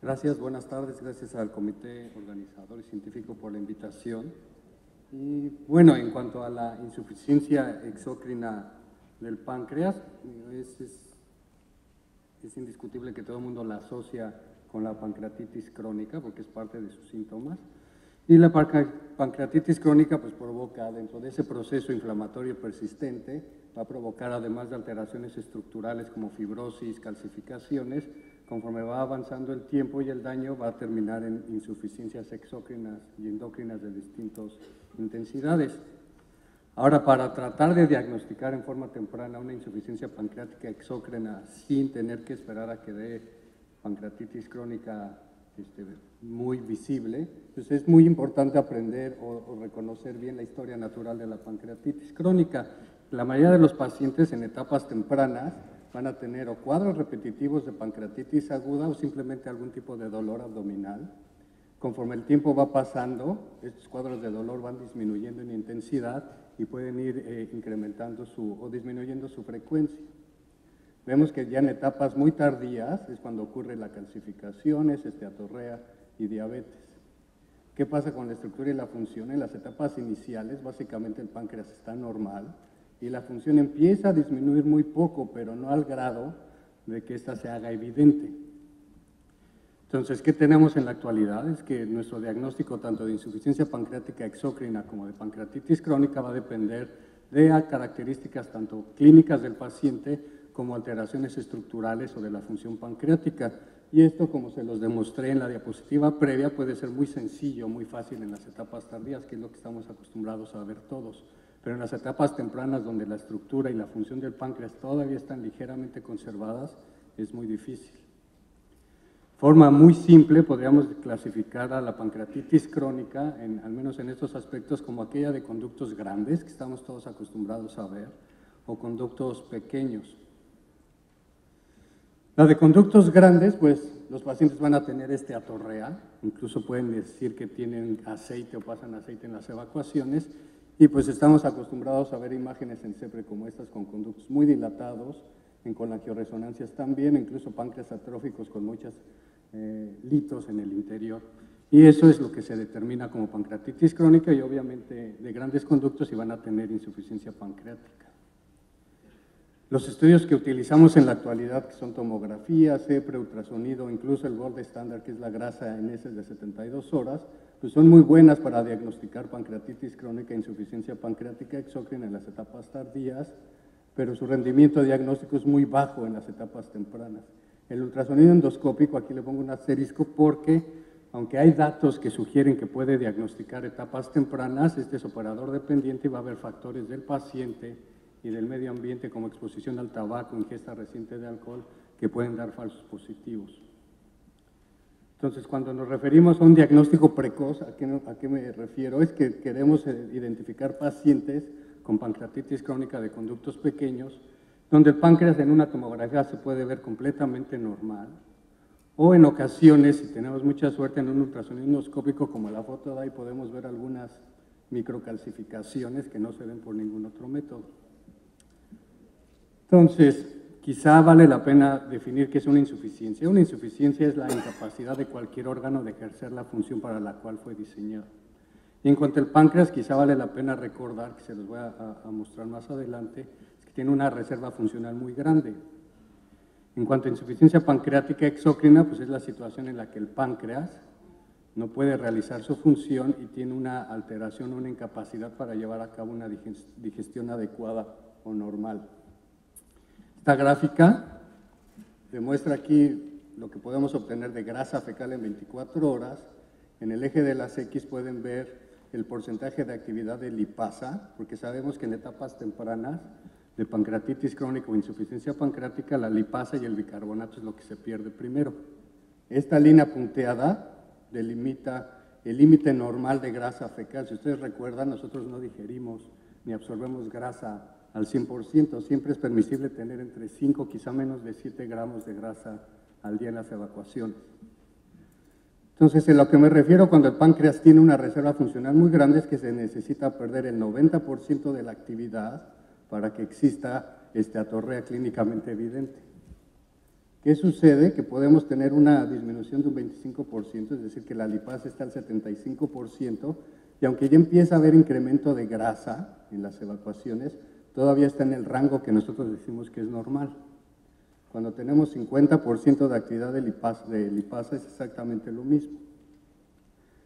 Gracias, buenas tardes, gracias al comité organizador y científico por la invitación. Y bueno, en cuanto a la insuficiencia exócrina del páncreas, es indiscutible que todo el mundo la asocia con la pancreatitis crónica porque es parte de sus síntomas. Y la pancreatitis crónica pues provoca, dentro de ese proceso inflamatorio persistente, va a provocar, además de alteraciones estructurales como fibrosis, calcificaciones, conforme va avanzando el tiempo y el daño va a terminar en insuficiencias exócrinas y endócrinas de distintas intensidades. Ahora, para tratar de diagnosticar en forma temprana una insuficiencia pancreática exócrina sin tener que esperar a que dé pancreatitis crónica muy visible, pues es muy importante aprender o reconocer bien la historia natural de la pancreatitis crónica. La mayoría de los pacientes en etapas tempranas van a tener o cuadros repetitivos de pancreatitis aguda o simplemente algún tipo de dolor abdominal. Conforme el tiempo va pasando, estos cuadros de dolor van disminuyendo en intensidad y pueden ir incrementando o disminuyendo su frecuencia. Vemos que ya en etapas muy tardías es cuando ocurre la calcificación, esteatorrea y diabetes. ¿Qué pasa con la estructura y la función? En las etapas iniciales, básicamente el páncreas está normal y la función empieza a disminuir muy poco, pero no al grado de que ésta se haga evidente. Entonces, ¿qué tenemos en la actualidad? Es que nuestro diagnóstico tanto de insuficiencia pancreática exócrina como de pancreatitis crónica va a depender de características tanto clínicas del paciente como alteraciones estructurales o de la función pancreática. Y esto, como se los demostré en la diapositiva previa, puede ser muy sencillo, muy fácil en las etapas tardías, que es lo que estamos acostumbrados a ver todos. Pero en las etapas tempranas, donde la estructura y la función del páncreas todavía están ligeramente conservadas, es muy difícil. Forma muy simple, podríamos clasificar a la pancreatitis crónica, al menos en estos aspectos, como aquella de conductos grandes, que estamos todos acostumbrados a ver, o conductos pequeños. La de conductos grandes, pues los pacientes van a tener esteatorrea, incluso pueden decir que tienen aceite o pasan aceite en las evacuaciones, y pues estamos acostumbrados a ver imágenes en CEPRE como estas con conductos muy dilatados, en colangioresonancias también, incluso páncreas atróficos con muchos litos en el interior. Y eso es lo que se determina como pancreatitis crónica y obviamente de grandes conductos y van a tener insuficiencia pancreática. Los estudios que utilizamos en la actualidad, que son tomografía, CEPRE, ultrasonido, incluso el gold estándar, que es la grasa en heces de 72 horas, pues son muy buenas para diagnosticar pancreatitis crónica e insuficiencia pancreática exócrina en las etapas tardías, pero su rendimiento diagnóstico es muy bajo en las etapas tempranas. El ultrasonido endoscópico, aquí le pongo un asterisco porque, aunque hay datos que sugieren que puede diagnosticar etapas tempranas, este es operador dependiente y va a haber factores del paciente y del medio ambiente como exposición al tabaco, ingesta reciente de alcohol, que pueden dar falsos positivos. Entonces, cuando nos referimos a un diagnóstico precoz, ¿a qué me refiero? Es que queremos identificar pacientes con pancreatitis crónica de conductos pequeños, donde el páncreas en una tomografía se puede ver completamente normal, o en ocasiones, si tenemos mucha suerte, en un ultrasonido endoscópico, como la foto de ahí, podemos ver algunas microcalcificaciones que no se ven por ningún otro método. Entonces, quizá vale la pena definir qué es una insuficiencia. Una insuficiencia es la incapacidad de cualquier órgano de ejercer la función para la cual fue diseñado. Y en cuanto al páncreas, quizá vale la pena recordar, que se los voy a mostrar más adelante, es que tiene una reserva funcional muy grande. En cuanto a insuficiencia pancreática exócrina, pues es la situación en la que el páncreas no puede realizar su función y tiene una alteración, una incapacidad para llevar a cabo una digestión adecuada o normal. Esta gráfica demuestra aquí lo que podemos obtener de grasa fecal en 24 horas. En el eje de las X pueden ver el porcentaje de actividad de lipasa, porque sabemos que en etapas tempranas de pancreatitis crónica o insuficiencia pancreática, la lipasa y el bicarbonato es lo que se pierde primero. Esta línea punteada delimita el límite normal de grasa fecal. Si ustedes recuerdan, nosotros no digerimos ni absorbemos grasa al 100%, siempre es permisible tener entre 5, quizá menos de 7 gramos de grasa al día en las evacuaciones. Entonces, en lo que me refiero cuando el páncreas tiene una reserva funcional muy grande es que se necesita perder el 90% de la actividad para que exista esteatorrea clínicamente evidente. ¿Qué sucede? Que podemos tener una disminución de un 25%, es decir, que la lipasa está al 75%, y aunque ya empieza a haber incremento de grasa en las evacuaciones, todavía está en el rango que nosotros decimos que es normal. Cuando tenemos 50% de actividad de lipasa es exactamente lo mismo.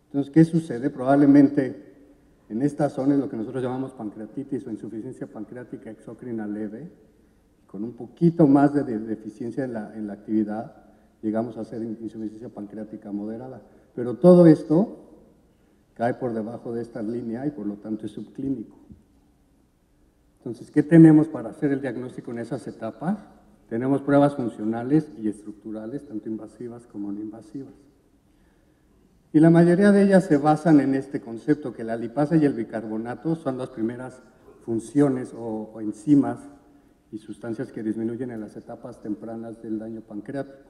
Entonces, ¿qué sucede? Probablemente en esta zona es lo que nosotros llamamos pancreatitis o insuficiencia pancreática exócrina leve, con un poquito más de deficiencia en la actividad, llegamos a hacer insuficiencia pancreática moderada. Pero todo esto cae por debajo de esta línea y por lo tanto es subclínico. Entonces, ¿qué tenemos para hacer el diagnóstico en esas etapas? Tenemos pruebas funcionales y estructurales, tanto invasivas como no invasivas. Y la mayoría de ellas se basan en este concepto, que la lipasa y el bicarbonato son las primeras funciones o enzimas y sustancias que disminuyen en las etapas tempranas del daño pancreático.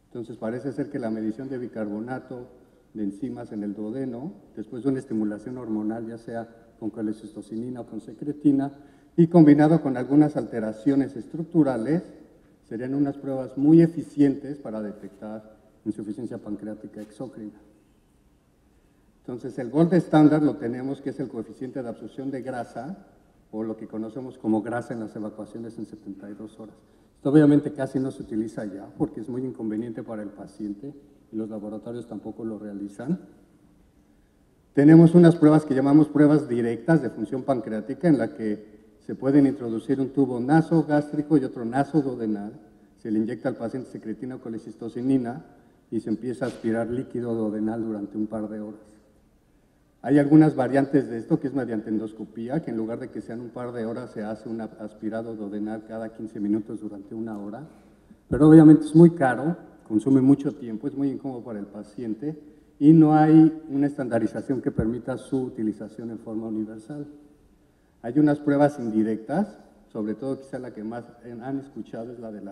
Entonces parece ser que la medición de bicarbonato, de enzimas en el duodeno, después de una estimulación hormonal, ya sea con colecistocinina o con secretina, y combinado con algunas alteraciones estructurales, serían unas pruebas muy eficientes para detectar insuficiencia pancreática exócrina. Entonces, el gold estándar lo tenemos, que es el coeficiente de absorción de grasa, o lo que conocemos como grasa en las evacuaciones en 72 horas. Esto obviamente casi no se utiliza ya, porque es muy inconveniente para el paciente, y los laboratorios tampoco lo realizan. Tenemos unas pruebas que llamamos pruebas directas de función pancreática, en la que se pueden introducir un tubo nasogástrico y otro nasoduodenal, se le inyecta al paciente secretina o colecistocinina, y se empieza a aspirar líquido duodenal durante un par de horas. Hay algunas variantes de esto, que es mediante endoscopía, que en lugar de que sean un par de horas, se hace un aspirado duodenal cada 15 minutos durante una hora, pero obviamente es muy caro, consume mucho tiempo, es muy incómodo para el paciente, y no hay una estandarización que permita su utilización en forma universal. Hay unas pruebas indirectas, sobre todo quizá la que más han escuchado es la de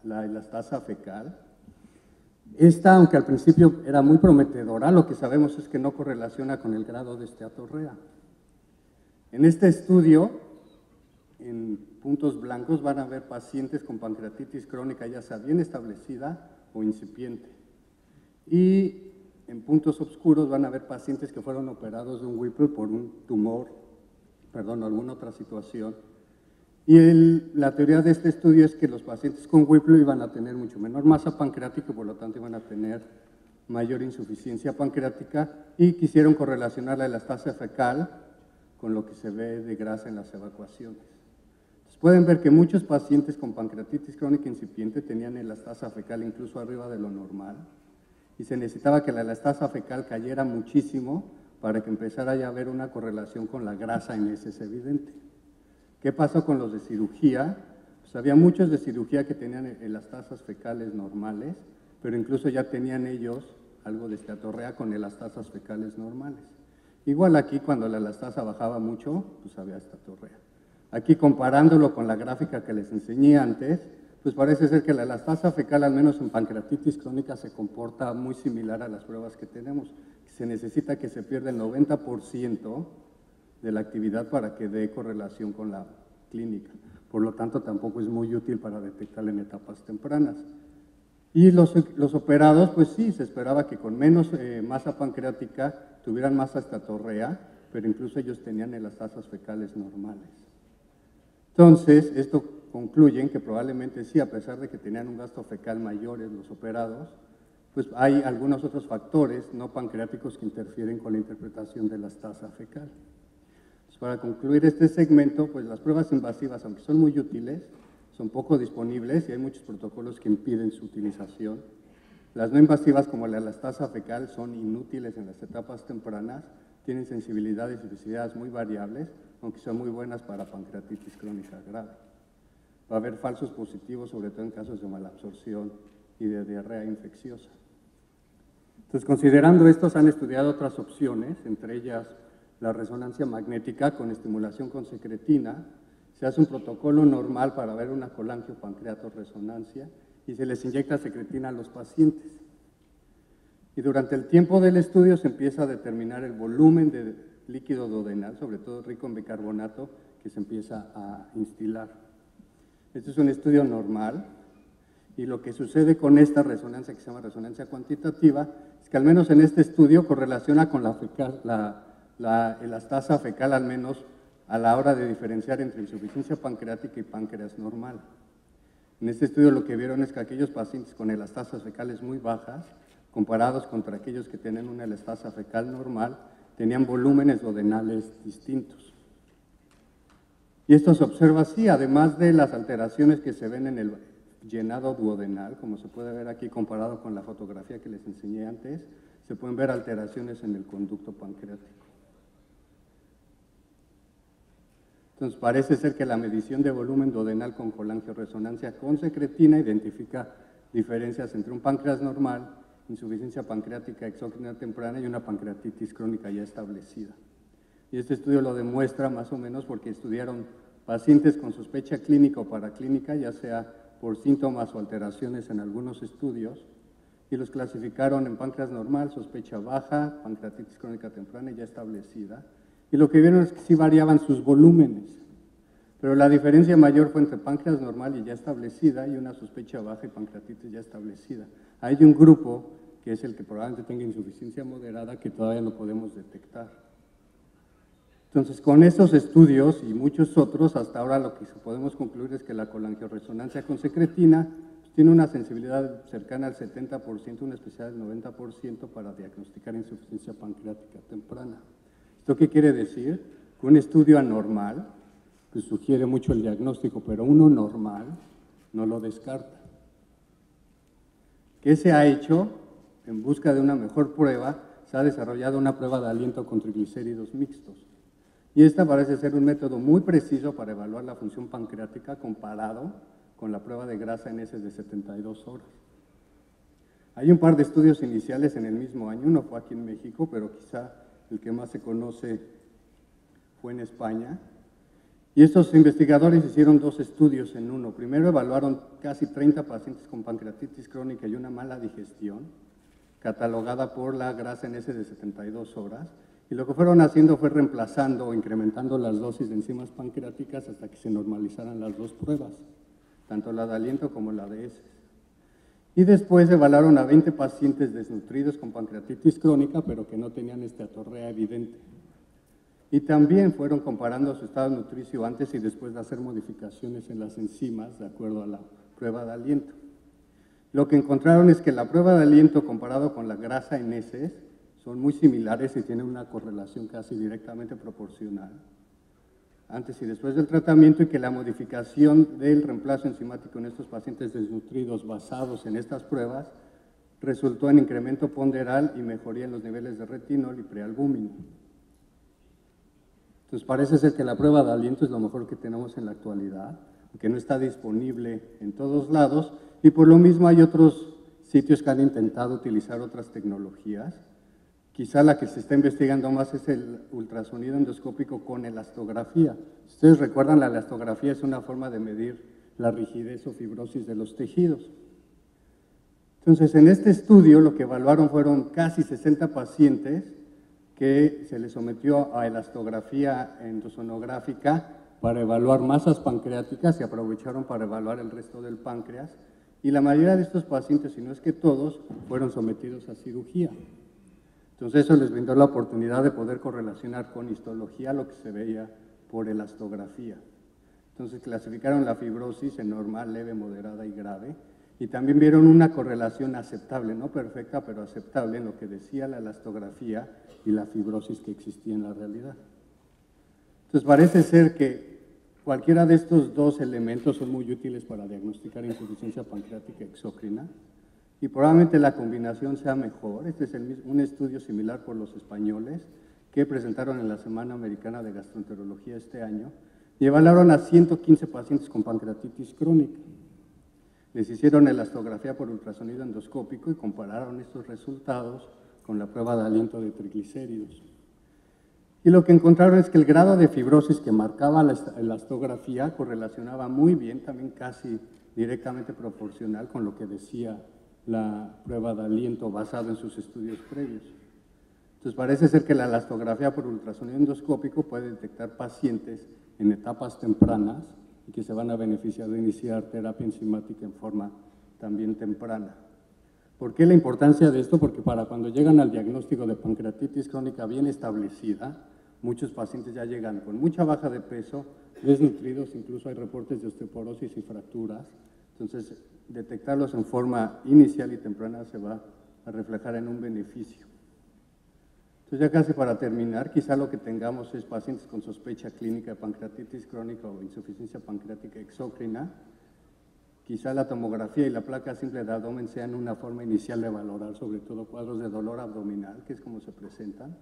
la elastasa fecal. Esta, aunque al principio era muy prometedora, lo que sabemos es que no correlaciona con el grado de esteatorrea. En este estudio, en puntos blancos, van a ver pacientes con pancreatitis crónica ya sea bien establecida o incipiente. Y en puntos oscuros van a ver pacientes que fueron operados de un Whipple por un tumor, perdón, alguna otra situación. Y la teoría de este estudio es que los pacientes con Whipple iban a tener mucho menor masa pancreática y por lo tanto iban a tener mayor insuficiencia pancreática, y quisieron correlacionar la elastasa fecal con lo que se ve de grasa en las evacuaciones. Entonces pueden ver que muchos pacientes con pancreatitis crónica incipiente tenían elastasa fecal incluso arriba de lo normal, y se necesitaba que la elastasa fecal cayera muchísimo para que empezara ya a haber una correlación con la grasa en heces evidente. ¿Qué pasó con los de cirugía? Pues había muchos de cirugía que tenían elastasas fecales normales, pero incluso ya tenían ellos algo de esteatorrea con elastasas fecales normales. Igual aquí, cuando la elastasa bajaba mucho, pues había esteatorrea. Aquí, comparándolo con la gráfica que les enseñé antes, pues parece ser que la elastasa fecal, al menos en pancreatitis crónica, se comporta muy similar a las pruebas que tenemos. Se necesita que se pierda el 90% de la actividad para que dé correlación con la clínica. Por lo tanto, tampoco es muy útil para detectarla en etapas tempranas. Y los operados, pues sí, se esperaba que con menos masa pancreática tuvieran más esteatorrea, pero incluso ellos tenían elastasas fecales normales. Entonces, esto concluyen que probablemente sí, a pesar de que tenían un gasto fecal mayor en los operados, pues hay algunos otros factores no pancreáticos que interfieren con la interpretación de la elastasa fecal. Para concluir este segmento, pues las pruebas invasivas, aunque son muy útiles, son poco disponibles y hay muchos protocolos que impiden su utilización. Las no invasivas, como la elastasa fecal, son inútiles en las etapas tempranas, tienen sensibilidades y especificidades muy variables, aunque son muy buenas para pancreatitis crónica grave. Va a haber falsos positivos, sobre todo en casos de malabsorción y de diarrea infecciosa. Entonces, considerando esto, se han estudiado otras opciones, entre ellas la resonancia magnética con estimulación con secretina. Se hace un protocolo normal para ver una colangiopancreatorresonancia y se les inyecta secretina a los pacientes. Y durante el tiempo del estudio se empieza a determinar el volumen de líquido duodenal, sobre todo rico en bicarbonato, que se empieza a instilar. Este es un estudio normal. Y lo que sucede con esta resonancia, que se llama resonancia cuantitativa, es que al menos en este estudio correlaciona con la elastasa fecal, al menos a la hora de diferenciar entre insuficiencia pancreática y páncreas normal. En este estudio lo que vieron es que aquellos pacientes con elastasas fecales muy bajas, comparados contra aquellos que tienen una elastasa fecal normal, tenían volúmenes duodenales distintos. Y esto se observa así, además de las alteraciones que se ven en el llenado duodenal, como se puede ver aquí comparado con la fotografía que les enseñé antes, se pueden ver alteraciones en el conducto pancreático. Entonces parece ser que la medición de volumen duodenal con colangioresonancia con secretina identifica diferencias entre un páncreas normal, insuficiencia pancreática exócrina temprana y una pancreatitis crónica ya establecida. Y este estudio lo demuestra más o menos porque estudiaron pacientes con sospecha clínica o paraclínica, ya sea por síntomas o alteraciones en algunos estudios, y los clasificaron en páncreas normal, sospecha baja, pancreatitis crónica temprana ya establecida, y lo que vieron es que sí variaban sus volúmenes, pero la diferencia mayor fue entre páncreas normal y ya establecida y una sospecha baja y pancreatitis ya establecida. Hay un grupo, que es el que probablemente tenga insuficiencia moderada, que todavía no podemos detectar. Entonces, con estos estudios y muchos otros, hasta ahora lo que podemos concluir es que la colangioresonancia con secretina tiene una sensibilidad cercana al 70%, una especial del 90% para diagnosticar insuficiencia pancreática temprana. ¿Esto qué quiere decir? Que un estudio anormal, que sugiere mucho el diagnóstico, pero uno normal no lo descarta. ¿Qué se ha hecho? En busca de una mejor prueba, se ha desarrollado una prueba de aliento con triglicéridos mixtos. Y esta parece ser un método muy preciso para evaluar la función pancreática comparado con la prueba de grasa en heces de 72 horas. Hay un par de estudios iniciales en el mismo año, uno fue aquí en México, pero quizá el que más se conoce fue en España. Y estos investigadores hicieron dos estudios en uno. Primero evaluaron casi 30 pacientes con pancreatitis crónica y una mala digestión, catalogada por la grasa en heces de 72 horas. Y lo que fueron haciendo fue reemplazando o incrementando las dosis de enzimas pancreáticas hasta que se normalizaran las dos pruebas, tanto la de aliento como la de heces. Y después evaluaron a 20 pacientes desnutridos con pancreatitis crónica, pero que no tenían esteatorrea evidente. Y también fueron comparando su estado nutricio antes y después de hacer modificaciones en las enzimas de acuerdo a la prueba de aliento. Lo que encontraron es que la prueba de aliento comparado con la grasa en heces son muy similares y tienen una correlación casi directamente proporcional antes y después del tratamiento, y que la modificación del reemplazo enzimático en estos pacientes desnutridos basados en estas pruebas resultó en incremento ponderal y mejoría en los niveles de retinol y prealbúmina. Entonces parece ser que la prueba de aliento es lo mejor que tenemos en la actualidad, que no está disponible en todos lados, y por lo mismo hay otros sitios que han intentado utilizar otras tecnologías. Quizá la que se está investigando más es el ultrasonido endoscópico con elastografía. Si ustedes recuerdan, la elastografía es una forma de medir la rigidez o fibrosis de los tejidos. Entonces, en este estudio lo que evaluaron fueron casi 60 pacientes que se les sometió a elastografía endosonográfica para evaluar masas pancreáticas y aprovecharon para evaluar el resto del páncreas. Y la mayoría de estos pacientes, si no es que todos, fueron sometidos a cirugía. Entonces eso les brindó la oportunidad de poder correlacionar con histología lo que se veía por elastografía. Entonces clasificaron la fibrosis en normal, leve, moderada y grave, y también vieron una correlación aceptable, no perfecta, pero aceptable en lo que decía la elastografía y la fibrosis que existía en la realidad. Entonces parece ser que cualquiera de estos dos elementos son muy útiles para diagnosticar insuficiencia pancreática exócrina, y probablemente la combinación sea mejor. Este es un estudio similar por los españoles que presentaron en la Semana Americana de Gastroenterología este año y evaluaron a 115 pacientes con pancreatitis crónica. Les hicieron elastografía por ultrasonido endoscópico y compararon estos resultados con la prueba de aliento de triglicéridos. Y lo que encontraron es que el grado de fibrosis que marcaba la elastografía correlacionaba muy bien, también casi directamente proporcional con lo que decía la prueba de aliento basado en sus estudios previos. Entonces parece ser que la elastografía por ultrasonido endoscópico puede detectar pacientes en etapas tempranas y que se van a beneficiar de iniciar terapia enzimática en forma también temprana. ¿Por qué la importancia de esto? Porque para cuando llegan al diagnóstico de pancreatitis crónica bien establecida, muchos pacientes ya llegan con mucha baja de peso, desnutridos, incluso hay reportes de osteoporosis y fracturas. Entonces, detectarlos en forma inicial y temprana se va a reflejar en un beneficio. Entonces, ya casi para terminar, quizá lo que tengamos es pacientes con sospecha clínica de pancreatitis crónica o insuficiencia pancreática exócrina. Quizá la tomografía y la placa simple de abdomen sean una forma inicial de valorar, sobre todo cuadros de dolor abdominal, que es como se presentan.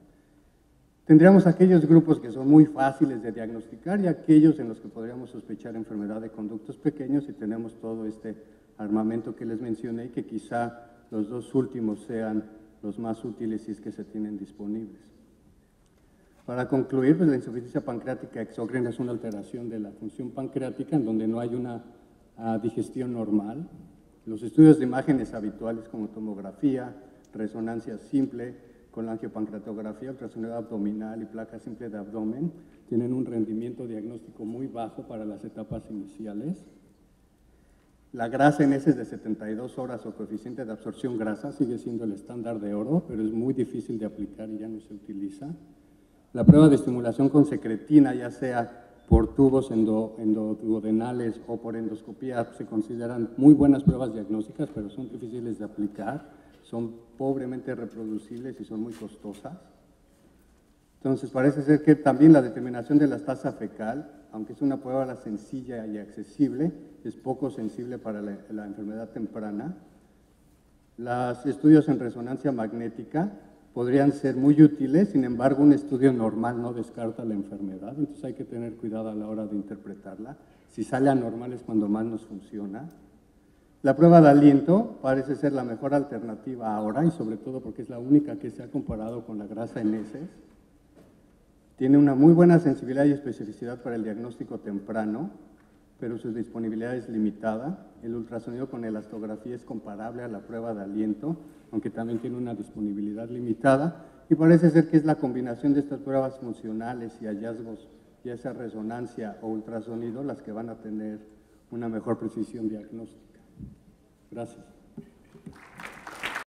Tendríamos aquellos grupos que son muy fáciles de diagnosticar y aquellos en los que podríamos sospechar enfermedad de conductos pequeños, y tenemos todo este armamento que les mencioné y que quizá los dos últimos sean los más útiles si es que se tienen disponibles. Para concluir, pues la insuficiencia pancreática exócrina es una alteración de la función pancreática en donde no hay una digestión normal. Los estudios de imágenes habituales como tomografía, resonancia simple, con la angiopancreatografía, ultrasonido abdominal y placa simple de abdomen, tienen un rendimiento diagnóstico muy bajo para las etapas iniciales. La grasa en heces de 72 horas o coeficiente de absorción grasa sigue siendo el estándar de oro, pero es muy difícil de aplicar y ya no se utiliza. La prueba de estimulación con secretina, ya sea por tubos endoduodenales o por endoscopía, se consideran muy buenas pruebas diagnósticas, pero son difíciles de aplicar, son pobremente reproducibles y son muy costosas. Entonces, parece ser que también la determinación de la tasa fecal, aunque es una prueba sencilla y accesible, es poco sensible para la enfermedad temprana. Los estudios en resonancia magnética podrían ser muy útiles, sin embargo, un estudio normal no descarta la enfermedad, entonces hay que tener cuidado a la hora de interpretarla. Si sale anormal es cuando más nos funciona. La prueba de aliento parece ser la mejor alternativa ahora, y sobre todo porque es la única que se ha comparado con la grasa en heces. Tiene una muy buena sensibilidad y especificidad para el diagnóstico temprano, pero su disponibilidad es limitada. El ultrasonido con elastografía es comparable a la prueba de aliento, aunque también tiene una disponibilidad limitada, y parece ser que es la combinación de estas pruebas funcionales y hallazgos, ya sea resonancia o ultrasonido, las que van a tener una mejor precisión diagnóstica. Gracias.